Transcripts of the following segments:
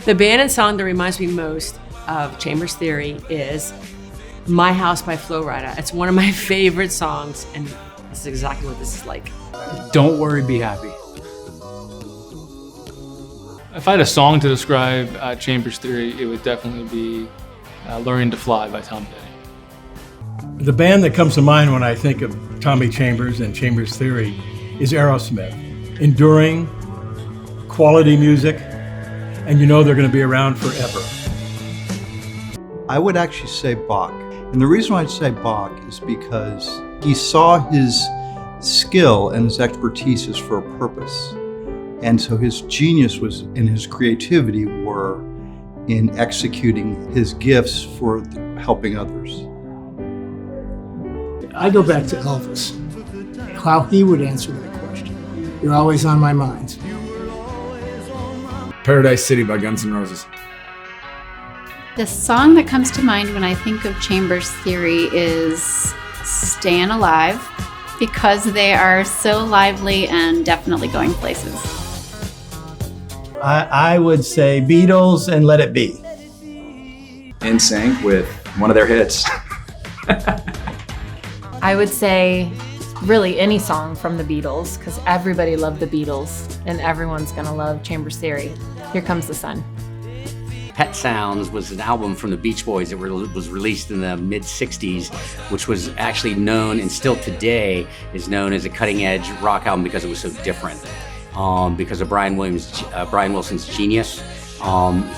The band and song that reminds me most of Chambers Theory is My House by Flo Rida. It's one of my favorite songs, and this is exactly what this is like. Don't Worry, Be Happy. If I had a song to describe Chambers Theory, it would definitely be Learning to Fly by Tom Petty. The band that comes to mind when I think of Tommy Chambers and Chambers Theory is Aerosmith. Enduring, quality music, and you know they're going to be around forever. I would actually say Bach. And the reason why I'd say Bach is because he saw his skill and his expertise as for a purpose. And so his genius was in his creativity were in executing his gifts for helping others. I go back to Elvis, how he would answer that question. You're always on my mind. Paradise City by Guns N' Roses. The song that comes to mind when I think of Chambers Theory is Stayin' Alive, because they are so lively and definitely going places. I would say Beatles and Let It Be. NSYNC with one of their hits. I would say really any song from the Beatles, because everybody loved the Beatles and everyone's gonna love Chambers Theory. Here Comes the Sun. Pet Sounds was an album from the Beach Boys that was released in the mid-60s, which was actually known, and still today is known as a cutting-edge rock album because it was so different. Because of Brian Wilson's genius.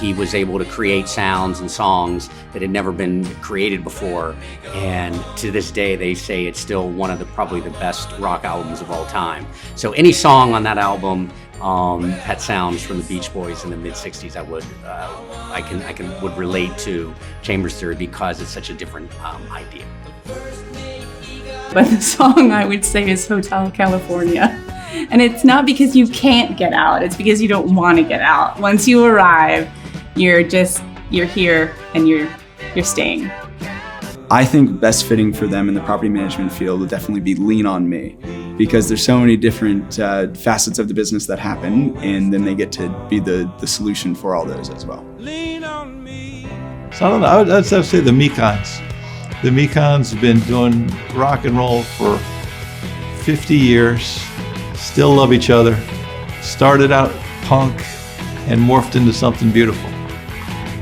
He was able to create sounds and songs that had never been created before, and to this day they say it's still one of probably the best rock albums of all time. So any song on that album, Pet Sounds from the Beach Boys in the mid-60s, I would relate to Chambers Theory because it's such a different idea. But the song I would say is Hotel California. And it's not because you can't get out, it's because you don't want to get out. Once you arrive, you're here and you're staying. I think best fitting for them in the property management field would definitely be Lean on Me, because there's so many different facets of the business that happen, and then they get to be the solution for all those as well. So I don't know, I'd say the Mekons. The Mekons have been doing rock and roll for 50 years. Still love each other, started out punk and morphed into something beautiful.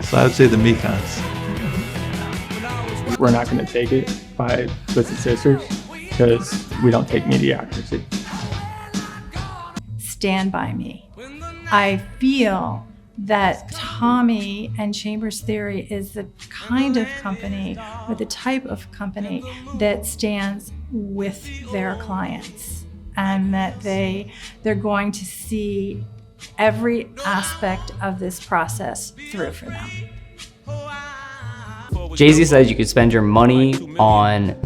So I would say the Mekons. We're not going to take it by Twisted Sisters because we don't take mediocrity. Stand By Me. I feel that Tommy and Chambers Theory is the kind of company or the type of company that stands with their clients, and that they're going to see every aspect of this process through for them. Jay-Z says you could spend your money on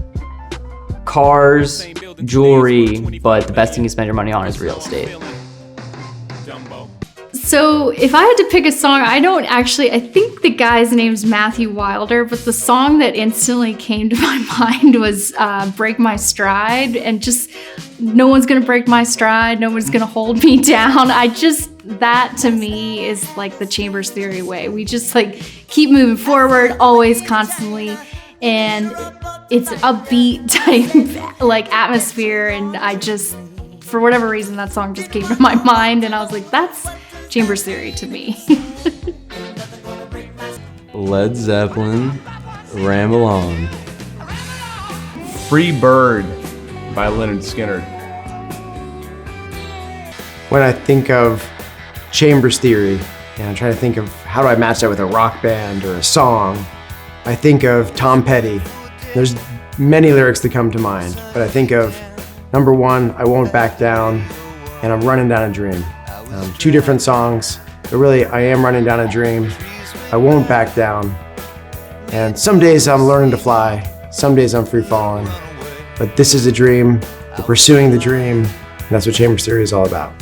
cars, jewelry, but the best thing you spend your money on is real estate. So if I had to pick a song, I think the guy's name's Matthew Wilder, but the song that instantly came to my mind was Break My Stride, and just no one's gonna break my stride, no one's gonna hold me down. That to me is like the Chambers Theory way. We just keep moving forward, always, constantly, and it's upbeat type atmosphere, and for whatever reason, that song just came to my mind, and I was like, that's Chambers Theory to me. Led Zeppelin, Ramble On. Free Bird by Lynyrd Skynyrd. When I think of Chambers Theory, and I'm trying to think of how do I match that with a rock band or a song, I think of Tom Petty. There's many lyrics that come to mind, but I think of number one, I Won't Back Down, and I'm Running Down a Dream. Two different songs, but really I am running down a dream. I won't back down. And some days I'm learning to fly, some days I'm free falling. But this is a dream, we're pursuing the dream, and that's what Chambers Theory is all about.